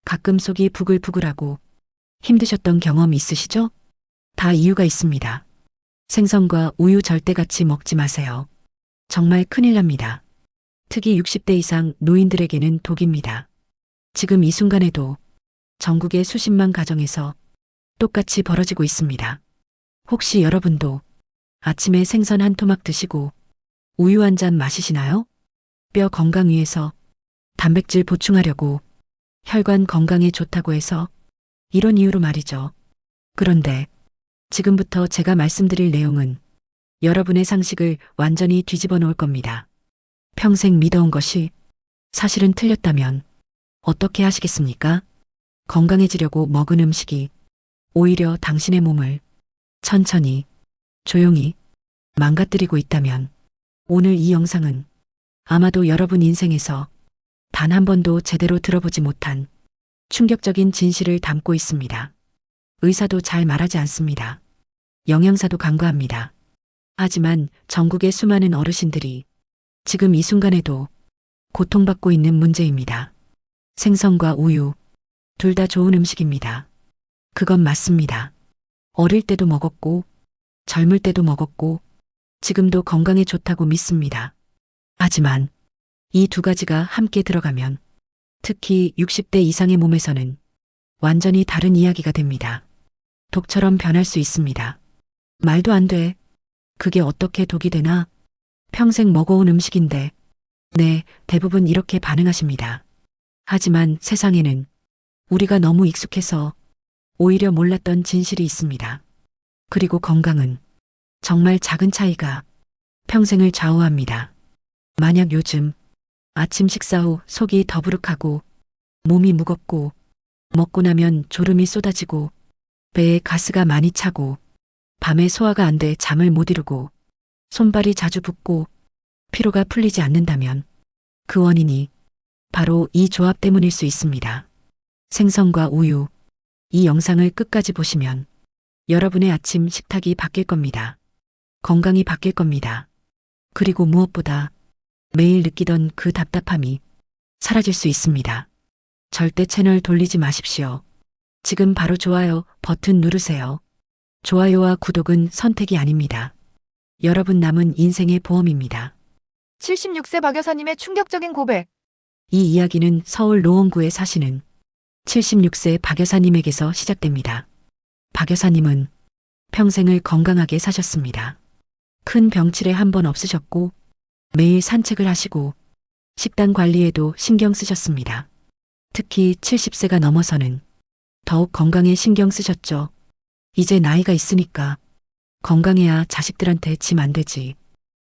가끔 속이 부글부글하고 힘드셨던 경험 있으시죠? 다 이유가 있습니다. 생선과 우유 절대 같이 먹지 마세요. 정말 큰일 납니다. 특히 60대 이상 노인들에게는 독입니다. 지금 이 순간에도 전국의 수십만 가정에서 똑같이 벌어지고 있습니다. 혹시 여러분도 아침에 생선 한 토막 드시고 우유 한 잔 마시시나요? 뼈 건강 위해서, 단백질 보충하려고, 혈관 건강에 좋다고 해서 이런 이유로 말이죠. 그런데 지금부터 제가 말씀드릴 내용은 여러분의 상식을 완전히 뒤집어 놓을 겁니다. 평생 믿어온 것이 사실은 틀렸다면 어떻게 하시겠습니까? 건강해지려고 먹은 음식이 오히려 당신의 몸을 천천히, 조용히 망가뜨리고 있다면 오늘 이 영상은 아마도 여러분 인생에서 단 한 번도 제대로 들어보지 못한 충격적인 진실을 담고 있습니다. 의사도 잘 말하지 않습니다. 영양사도 간과합니다. 하지만 전국의 수많은 어르신들이 지금 이 순간에도 고통받고 있는 문제입니다. 생선과 우유, 둘 다 좋은 음식입니다. 그건 맞습니다. 어릴 때도 먹었고, 젊을 때도 먹었고, 지금도 건강에 좋다고 믿습니다. 하지만 이 두 가지가 함께 들어가면 특히 60대 이상의 몸에서는 완전히 다른 이야기가 됩니다. 독처럼 변할 수 있습니다. 말도 안 돼. 그게 어떻게 독이 되나? 평생 먹어온 음식인데. 네, 대부분 이렇게 반응하십니다. 하지만 세상에는 우리가 너무 익숙해서 오히려 몰랐던 진실이 있습니다. 그리고 건강은 정말 작은 차이가 평생을 좌우합니다. 만약 요즘 아침 식사 후 속이 더부룩하고 몸이 무겁고 먹고 나면 졸음이 쏟아지고 배에 가스가 많이 차고 밤에 소화가 안 돼 잠을 못 이루고 손발이 자주 붓고 피로가 풀리지 않는다면 그 원인이 바로 이 조합 때문일 수 있습니다. 생선과 우유, 이 영상을 끝까지 보시면 여러분의 아침 식탁이 바뀔 겁니다. 건강이 바뀔 겁니다. 그리고 무엇보다 매일 느끼던 그 답답함이 사라질 수 있습니다. 절대 채널 돌리지 마십시오. 지금 바로 좋아요 버튼 누르세요. 좋아요와 구독은 선택이 아닙니다. 여러분 남은 인생의 보험입니다. 76세 박 여사님의 충격적인 고백. 이 이야기는 서울 노원구에 사시는 76세 박 여사님에게서 시작됩니다. 박 여사님은 평생을 건강하게 사셨습니다. 큰 병치레 한 번 없으셨고 매일 산책을 하시고 식단 관리에도 신경 쓰셨습니다. 특히 70세가 넘어서는 더욱 건강에 신경 쓰셨죠. 이제 나이가 있으니까 건강해야 자식들한테 짐 안 되지.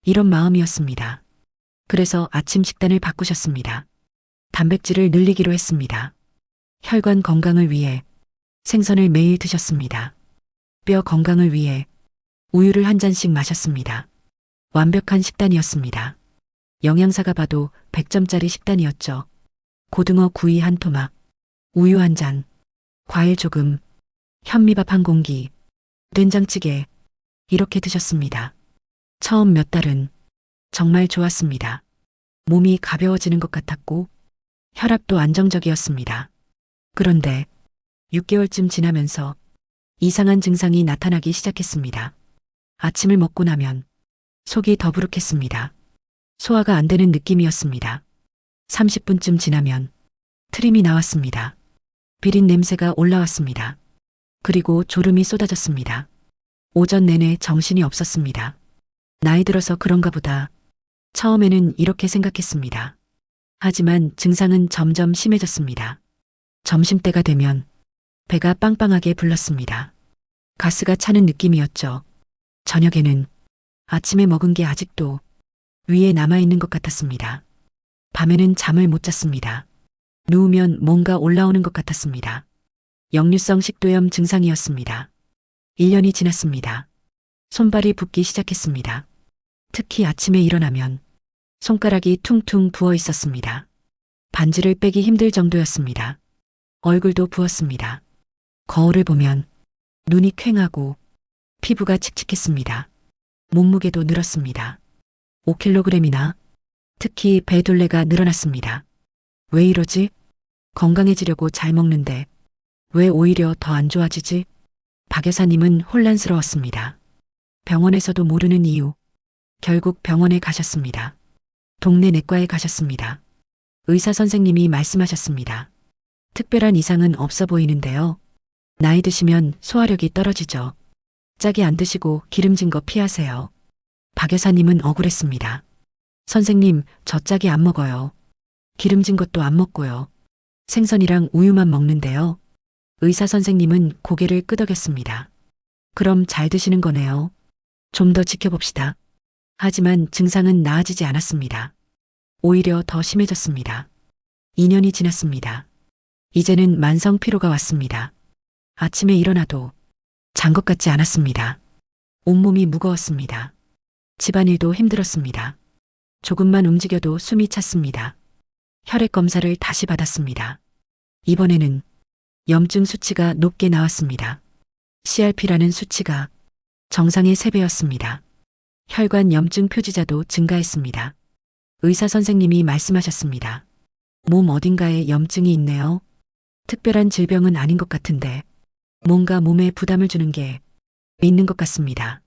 이런 마음이었습니다. 그래서 아침 식단을 바꾸셨습니다. 단백질을 늘리기로 했습니다. 혈관 건강을 위해 생선을 매일 드셨습니다. 뼈 건강을 위해 우유를 한 잔씩 마셨습니다. 완벽한 식단이었습니다. 영양사가 봐도 100점짜리 식단이었죠. 고등어 구이 한 토막, 우유 한 잔, 과일 조금, 현미밥 한 공기, 된장찌개, 이렇게 드셨습니다. 처음 몇 달은 정말 좋았습니다. 몸이 가벼워지는 것 같았고 혈압도 안정적이었습니다. 그런데 6개월쯤 지나면서 이상한 증상이 나타나기 시작했습니다. 아침을 먹고 나면 속이 더부룩했습니다. 소화가 안 되는 느낌이었습니다. 30분쯤 지나면 트림이 나왔습니다. 비린 냄새가 올라왔습니다. 그리고 졸음이 쏟아졌습니다. 오전 내내 정신이 없었습니다. 나이 들어서 그런가 보다. 처음에는 이렇게 생각했습니다. 하지만 증상은 점점 심해졌습니다. 점심때가 되면 배가 빵빵하게 불렀습니다. 가스가 차는 느낌이었죠. 저녁에는 아침에 먹은 게 아직도 위에 남아있는 것 같았습니다. 밤에는 잠을 못 잤습니다. 누우면 뭔가 올라오는 것 같았습니다. 역류성 식도염 증상이었습니다. 1년이 지났습니다. 손발이 붓기 시작했습니다. 특히 아침에 일어나면 손가락이 퉁퉁 부어 있었습니다. 반지를 빼기 힘들 정도였습니다. 얼굴도 부었습니다. 거울을 보면 눈이 퀭하고 피부가 칙칙했습니다. 몸무게도 늘었습니다. 5kg이나 특히 배둘레가 늘어났습니다. 왜 이러지? 건강해지려고 잘 먹는데 왜 오히려 더 안 좋아지지? 박 여사님은 혼란스러웠습니다. 병원에서도 모르는 이유. 결국 병원에 가셨습니다. 동네 내과에 가셨습니다. 의사 선생님이 말씀하셨습니다. 특별한 이상은 없어 보이는데요. 나이 드시면 소화력이 떨어지죠. 짜게 안 드시고 기름진 거 피하세요. 박 여사님은 억울했습니다. 선생님, 저 짜게 안 먹어요. 기름진 것도 안 먹고요. 생선이랑 우유만 먹는데요. 의사 선생님은 고개를 끄덕였습니다. 그럼 잘 드시는 거네요. 좀 더 지켜봅시다. 하지만 증상은 나아지지 않았습니다. 오히려 더 심해졌습니다. 2년이 지났습니다. 이제는 만성 피로가 왔습니다. 아침에 일어나도 잔 것 같지 않았습니다. 온몸이 무거웠습니다. 집안일도 힘들었습니다. 조금만 움직여도 숨이 찼습니다. 혈액 검사를 다시 받았습니다. 이번에는 염증 수치가 높게 나왔습니다. CRP라는 수치가 정상의 3배였습니다. 혈관 염증 표지자도 증가했습니다. 의사 선생님이 말씀하셨습니다. 몸 어딘가에 염증이 있네요. 특별한 질병은 아닌 것 같은데 뭔가 몸에 부담을 주는 게 있는 것 같습니다.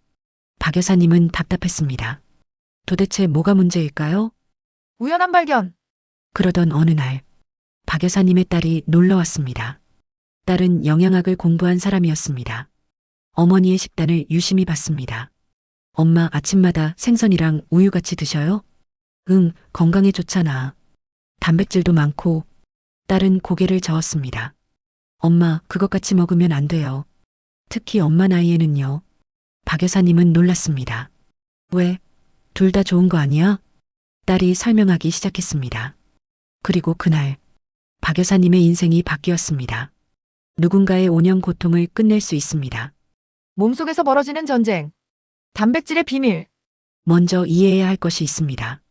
박 여사님은 답답했습니다. 도대체 뭐가 문제일까요? 우연한 발견. 그러던 어느 날, 박 여사님의 딸이 놀러 왔습니다. 딸은 영양학을 공부한 사람이었습니다. 어머니의 식단을 유심히 봤습니다. 엄마 아침마다 생선이랑 우유 같이 드셔요? 응, 건강에 좋잖아. 단백질도 많고. 딸은 고개를 저었습니다. 엄마, 그것 같이 먹으면 안 돼요. 특히 엄마 나이에는요. 박 여사님은 놀랐습니다. 왜? 둘 다 좋은 거 아니야? 딸이 설명하기 시작했습니다. 그리고 그날, 박 여사님의 인생이 바뀌었습니다. 누군가의 5년 고통을 끝낼 수 있습니다. 몸속에서 벌어지는 전쟁. 단백질의 비밀. 먼저 이해해야 할 것이 있습니다.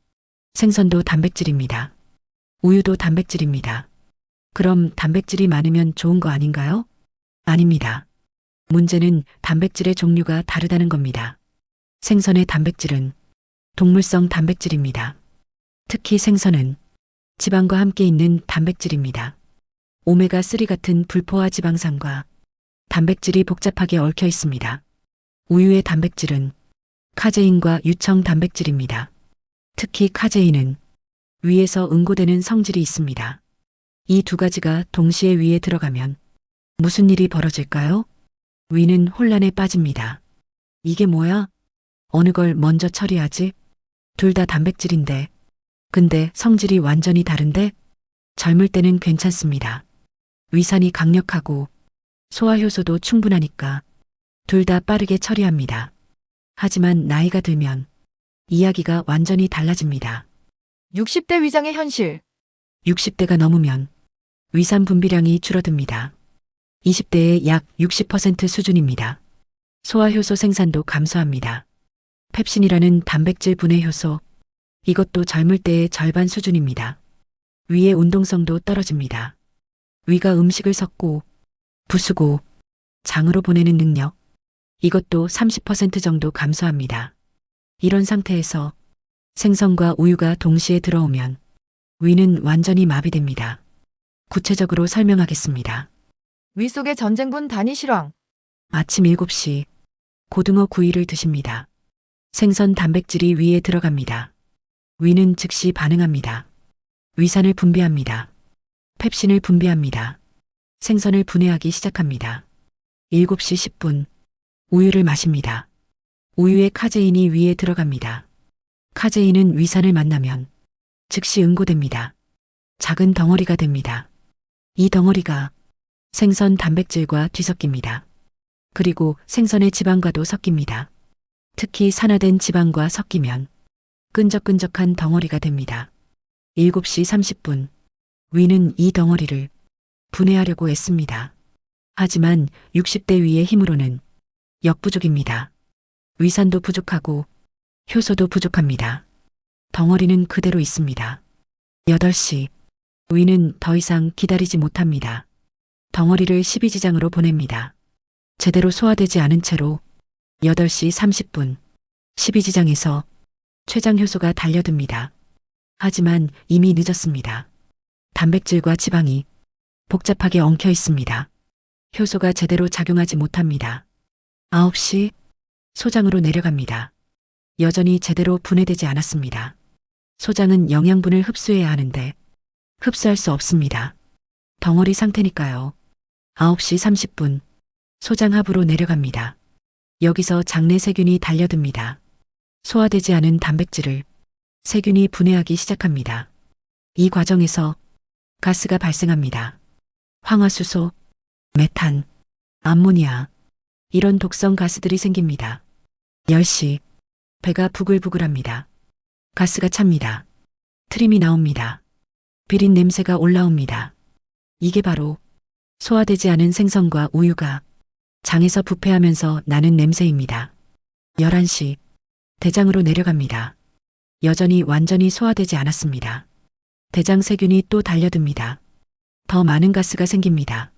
생선도 단백질입니다. 우유도 단백질입니다. 그럼 단백질이 많으면 좋은 거 아닌가요? 아닙니다. 문제는 단백질의 종류가 다르다는 겁니다. 생선의 단백질은 동물성 단백질입니다. 특히 생선은 지방과 함께 있는 단백질입니다. 오메가3 같은 불포화 지방산과 단백질이 복잡하게 얽혀 있습니다. 우유의 단백질은 카제인과 유청 단백질입니다. 특히 카제인은 위에서 응고되는 성질이 있습니다. 이 두 가지가 동시에 위에 들어가면 무슨 일이 벌어질까요? 위는 혼란에 빠집니다. 이게 뭐야? 어느 걸 먼저 처리하지? 둘 다 단백질인데. 근데 성질이 완전히 다른데? 젊을 때는 괜찮습니다. 위산이 강력하고 소화 효소도 충분하니까 둘 다 빠르게 처리합니다. 하지만 나이가 들면 이야기가 완전히 달라집니다. 60대 위장의 현실. 60대가 넘으면 위산 분비량이 줄어듭니다. 20대의 약 60% 수준입니다. 소화 효소 생산도 감소합니다. 펩신이라는 단백질 분해 효소, 이것도 젊을 때의 절반 수준입니다. 위의 운동성도 떨어집니다. 위가 음식을 섞고 부수고 장으로 보내는 능력, 이것도 30% 정도 감소합니다. 이런 상태에서 생선과 우유가 동시에 들어오면 위는 완전히 마비됩니다. 구체적으로 설명하겠습니다. 위 속의 전쟁분 단위 실황. 아침 7시 고등어 구이를 드십니다. 생선 단백질이 위에 들어갑니다. 위는 즉시 반응합니다. 위산을 분비합니다. 펩신을 분비합니다. 생선을 분해하기 시작합니다. 7시 10분 우유를 마십니다. 우유에 카제인이 위에 들어갑니다. 카제인은 위산을 만나면 즉시 응고됩니다. 작은 덩어리가 됩니다. 이 덩어리가 생선 단백질과 뒤섞입니다. 그리고 생선의 지방과도 섞입니다. 특히 산화된 지방과 섞이면 끈적끈적한 덩어리가 됩니다. 7시 30분 위는 이 덩어리를 분해하려고 애씁니다. 하지만 60대 위의 힘으로는 역부족입니다. 위산도 부족하고 효소도 부족합니다. 덩어리는 그대로 있습니다. 8시 위는 더 이상 기다리지 못합니다. 덩어리를 십이지장으로 보냅니다. 제대로 소화되지 않은 채로 8시 30분 십이지장에서 췌장 효소가 달려듭니다. 하지만 이미 늦었습니다. 단백질과 지방이 복잡하게 엉켜 있습니다. 효소가 제대로 작용하지 못합니다. 9시 소장으로 내려갑니다. 여전히 제대로 분해되지 않았습니다. 소장은 영양분을 흡수해야 하는데 흡수할 수 없습니다. 덩어리 상태니까요. 9시 30분 소장 하부로 내려갑니다. 여기서 장내 세균이 달려듭니다. 소화되지 않은 단백질을 세균이 분해하기 시작합니다. 이 과정에서 가스가 발생합니다. 황화수소, 메탄, 암모니아 이런 독성 가스들이 생깁니다. 10시 배가 부글부글합니다. 가스가 찹니다. 트림이 나옵니다. 비린 냄새가 올라옵니다. 이게 바로 소화되지 않은 생선과 우유가 장에서 부패하면서 나는 냄새입니다. 11시 대장으로 내려갑니다. 여전히 완전히 소화되지 않았습니다. 대장 세균이 또 달려듭니다. 더 많은 가스가 생깁니다.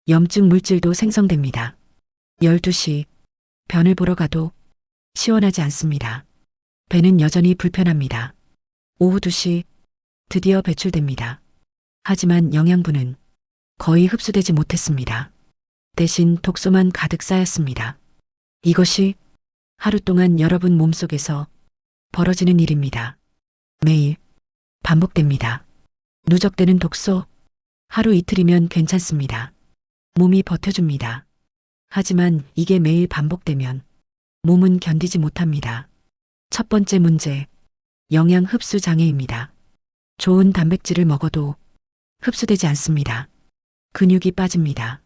염증 물질도 생성됩니다. 12시 변을 보러 가도 시원하지 않습니다. 배는 여전히 불편합니다. 오후 2시 드디어 배출됩니다. 하지만 영양분은 거의 흡수되지 못했습니다. 대신 독소만 가득 쌓였습니다. 이것이 하루 동안 여러분 몸속에서 벌어지는 일입니다. 매일 반복됩니다. 누적되는 독소, 하루 이틀이면 괜찮습니다. 몸이 버텨줍니다. 하지만 이게 매일 반복되면 몸은 견디지 못합니다. 첫 번째 문제, 영양 흡수 장애입니다. 좋은 단백질을 먹어도 흡수되지 않습니다. 근육이 빠집니다.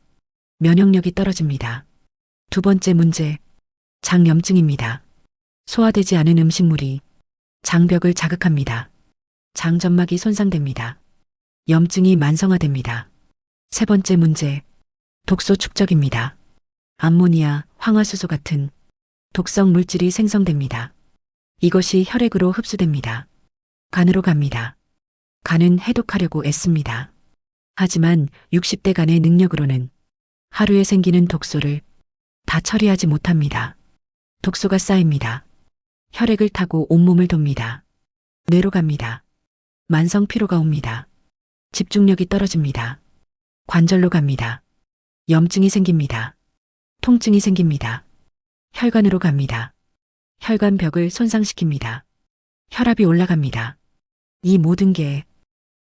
면역력이 떨어집니다. 두 번째 문제, 장염증입니다. 소화되지 않은 음식물이 장벽을 자극합니다. 장점막이 손상됩니다. 염증이 만성화됩니다. 세 번째 문제, 독소 축적입니다. 암모니아, 황화수소 같은 독성 물질이 생성됩니다. 이것이 혈액으로 흡수됩니다. 간으로 갑니다. 간은 해독하려고 애씁니다. 하지만 60대 간의 능력으로는 하루에 생기는 독소를 다 처리하지 못합니다. 독소가 쌓입니다. 혈액을 타고 온몸을 돕니다. 뇌로 갑니다. 만성 피로가 옵니다. 집중력이 떨어집니다. 관절로 갑니다. 염증이 생깁니다. 통증이 생깁니다. 혈관으로 갑니다. 혈관벽을 손상시킵니다. 혈압이 올라갑니다. 이 모든 게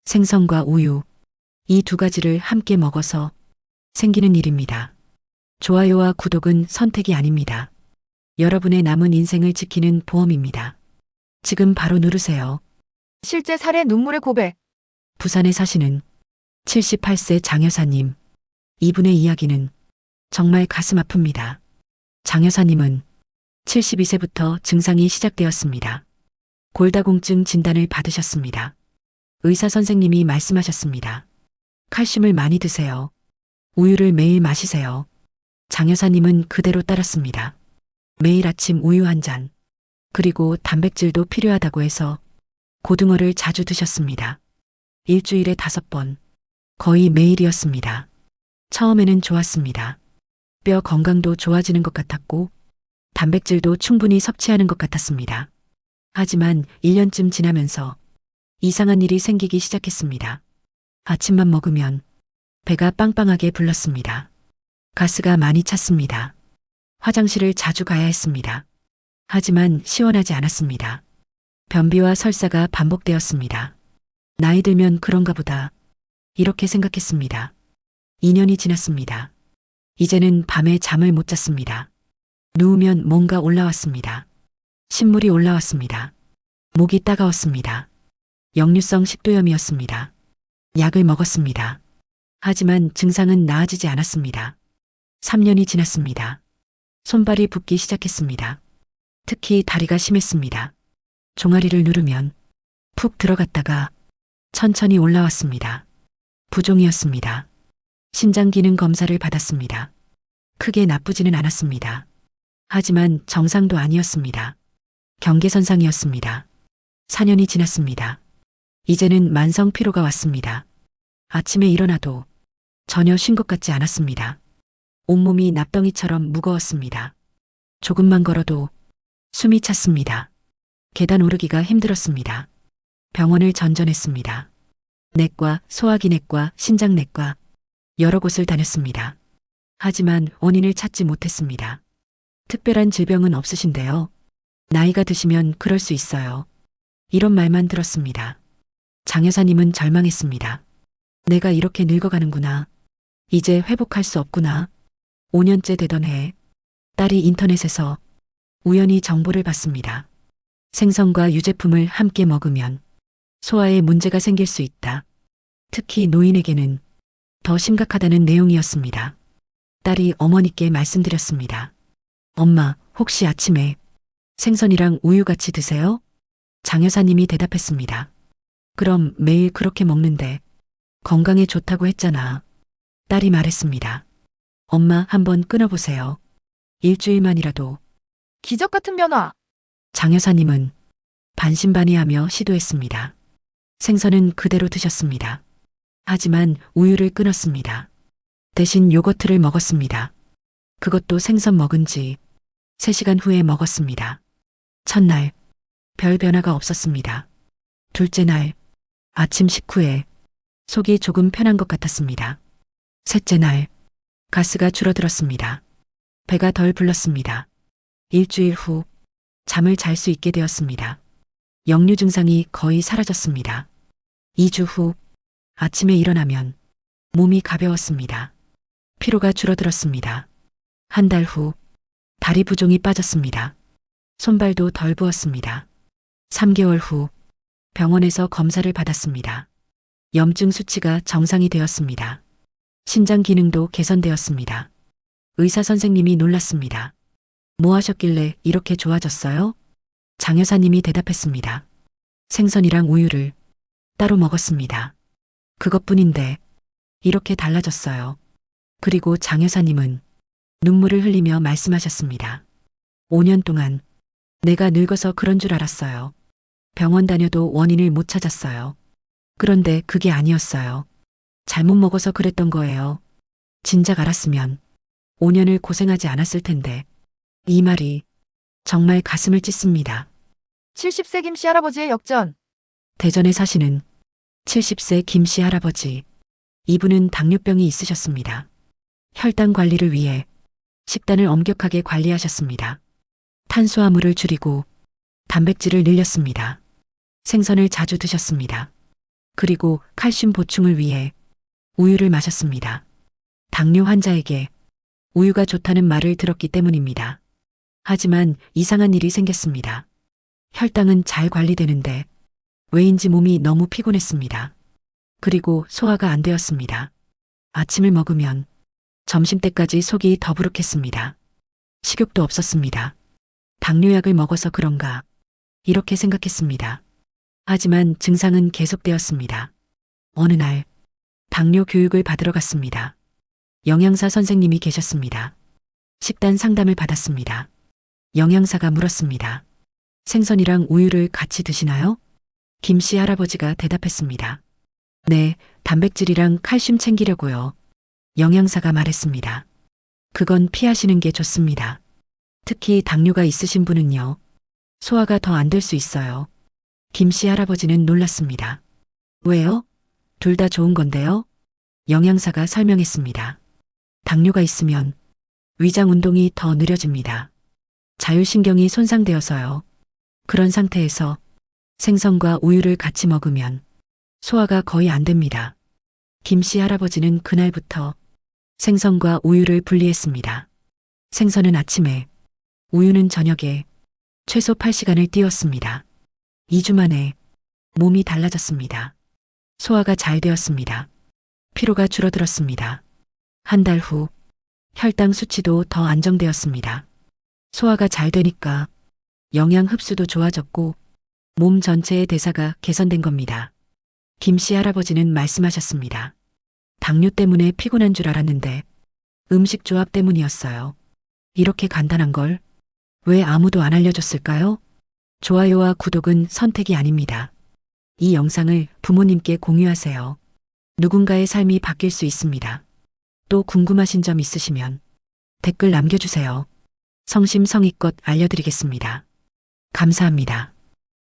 생선과 우유, 이 두 가지를 함께 먹어서 생기는 일입니다. 좋아요와 구독은 선택이 아닙니다. 여러분의 남은 인생을 지키는 보험입니다. 지금 바로 누르세요. 실제 사례 눈물의 고백. 부산에 사시는 78세 장 여사님. 이분의 이야기는 정말 가슴 아픕니다. 장 여사님은 72세부터 증상이 시작되었습니다. 골다공증 진단을 받으셨습니다. 의사 선생님이 말씀하셨습니다. 칼슘을 많이 드세요. 우유를 매일 마시세요. 장 여사님은 그대로 따랐습니다. 매일 아침 우유 한 잔, 그리고 단백질도 필요하다고 해서 고등어를 자주 드셨습니다. 일주일에 5번, 거의 매일이었습니다. 처음에는 좋았습니다. 뼈 건강도 좋아지는 것 같았고 단백질도 충분히 섭취하는 것 같았습니다. 하지만 1년쯤 지나면서 이상한 일이 생기기 시작했습니다. 아침만 먹으면 배가 빵빵하게 불렀습니다. 가스가 많이 찼습니다. 화장실을 자주 가야 했습니다. 하지만 시원하지 않았습니다. 변비와 설사가 반복되었습니다. 나이 들면 그런가 보다. 이렇게 생각했습니다. 2년이 지났습니다. 이제는 밤에 잠을 못 잤습니다. 누우면 뭔가 올라왔습니다. 신물이 올라왔습니다. 목이 따가웠습니다. 역류성 식도염이었습니다. 약을 먹었습니다. 하지만 증상은 나아지지 않았습니다. 3년이 지났습니다. 손발이 붓기 시작했습니다. 특히 다리가 심했습니다. 종아리를 누르면 푹 들어갔다가 천천히 올라왔습니다. 부종이었습니다. 신장 기능 검사를 받았습니다. 크게 나쁘지는 않았습니다. 하지만 정상도 아니었습니다. 경계선상이었습니다. 4년이 지났습니다. 이제는 만성 피로가 왔습니다. 아침에 일어나도 전혀 쉰 것 같지 않았습니다. 온몸이 납덩이처럼 무거웠습니다. 조금만 걸어도 숨이 찼습니다. 계단 오르기가 힘들었습니다. 병원을 전전했습니다. 내과, 소화기내과, 신장내과, 여러 곳을 다녔습니다. 하지만 원인을 찾지 못했습니다. 특별한 질병은 없으신데요. 나이가 드시면 그럴 수 있어요. 이런 말만 들었습니다. 장 여사님은 절망했습니다. 내가 이렇게 늙어가는구나. 이제 회복할 수 없구나. 5년째 되던 해, 딸이 인터넷에서 우연히 정보를 봤습니다. 생선과 유제품을 함께 먹으면 소화에 문제가 생길 수 있다. 특히 노인에게는 더 심각하다는 내용이었습니다. 딸이 어머니께 말씀드렸습니다. 엄마, 혹시 아침에 생선이랑 우유 같이 드세요? 장 여사님이 대답했습니다. 그럼 매일 그렇게 먹는데 건강에 좋다고 했잖아. 딸이 말했습니다. 엄마, 한번 끊어보세요. 일주일만이라도. 기적 같은 변화. 장 여사님은 반신반의하며 시도했습니다. 생선은 그대로 드셨습니다. 하지만 우유를 끊었습니다. 대신 요거트를 먹었습니다. 그것도 생선 먹은 지 3시간 후에 먹었습니다. 첫날, 별 변화가 없었습니다. 둘째 날, 아침 식후에 속이 조금 편한 것 같았습니다. 셋째 날, 가스가 줄어들었습니다. 배가 덜 불렀습니다. 일주일 후, 잠을 잘 수 있게 되었습니다. 역류 증상이 거의 사라졌습니다. 2주 후, 아침에 일어나면 몸이 가벼웠습니다. 피로가 줄어들었습니다. 한 달 후, 다리 부종이 빠졌습니다. 손발도 덜 부었습니다. 3개월 후, 병원에서 검사를 받았습니다. 염증 수치가 정상이 되었습니다. 신장 기능도 개선되었습니다. 의사 선생님이 놀랐습니다. 뭐 하셨길래 이렇게 좋아졌어요? 장 여사님이 대답했습니다. 생선이랑 우유를 따로 먹었습니다. 그것뿐인데 이렇게 달라졌어요. 그리고 장 여사님은 눈물을 흘리며 말씀하셨습니다. 5년 동안 내가 늙어서 그런 줄 알았어요. 병원 다녀도 원인을 못 찾았어요. 그런데 그게 아니었어요. 잘못 먹어서 그랬던 거예요. 진작 알았으면 5년을 고생하지 않았을 텐데. 이 말이 정말 가슴을 찢습니다. 70세 김씨 할아버지의 역전. 대전에 사시는 70세 김씨 할아버지. 이분은 당뇨병이 있으셨습니다. 혈당 관리를 위해 식단을 엄격하게 관리하셨습니다. 탄수화물을 줄이고 단백질을 늘렸습니다. 생선을 자주 드셨습니다. 그리고 칼슘 보충을 위해 우유를 마셨습니다. 당뇨 환자에게 우유가 좋다는 말을 들었기 때문입니다. 하지만 이상한 일이 생겼습니다. 혈당은 잘 관리되는데 왜인지 몸이 너무 피곤했습니다. 그리고 소화가 안 되었습니다. 아침을 먹으면 점심때까지 속이 더부룩했습니다. 식욕도 없었습니다. 당뇨약을 먹어서 그런가 이렇게 생각했습니다. 하지만 증상은 계속되었습니다. 어느 날 당뇨 교육을 받으러 갔습니다. 영양사 선생님이 계셨습니다. 식단 상담을 받았습니다. 영양사가 물었습니다. 생선이랑 우유를 같이 드시나요? 김씨 할아버지가 대답했습니다. 네, 단백질이랑 칼슘 챙기려고요. 영양사가 말했습니다. 그건 피하시는 게 좋습니다. 특히 당뇨가 있으신 분은요. 소화가 더 안 될 수 있어요. 김씨 할아버지는 놀랐습니다. 왜요? 둘 다 좋은 건데요? 영양사가 설명했습니다. 당뇨가 있으면 위장 운동이 더 느려집니다. 자율신경이 손상되어서요. 그런 상태에서 생선과 우유를 같이 먹으면 소화가 거의 안 됩니다. 김씨 할아버지는 그날부터 생선과 우유를 분리했습니다. 생선은 아침에, 우유는 저녁에 최소 8시간을 띄웠습니다. 2주 만에 몸이 달라졌습니다. 소화가 잘 되었습니다. 피로가 줄어들었습니다. 한 달 후 혈당 수치도 더 안정되었습니다. 소화가 잘 되니까 영양 흡수도 좋아졌고 몸 전체의 대사가 개선된 겁니다. 김씨 할아버지는 말씀하셨습니다. 당뇨 때문에 피곤한 줄 알았는데 음식 조합 때문이었어요. 이렇게 간단한 걸 왜 아무도 안 알려줬을까요? 좋아요와 구독은 선택이 아닙니다. 이 영상을 부모님께 공유하세요. 누군가의 삶이 바뀔 수 있습니다. 또 궁금하신 점 있으시면 댓글 남겨주세요. 성심성의껏 알려드리겠습니다. 감사합니다.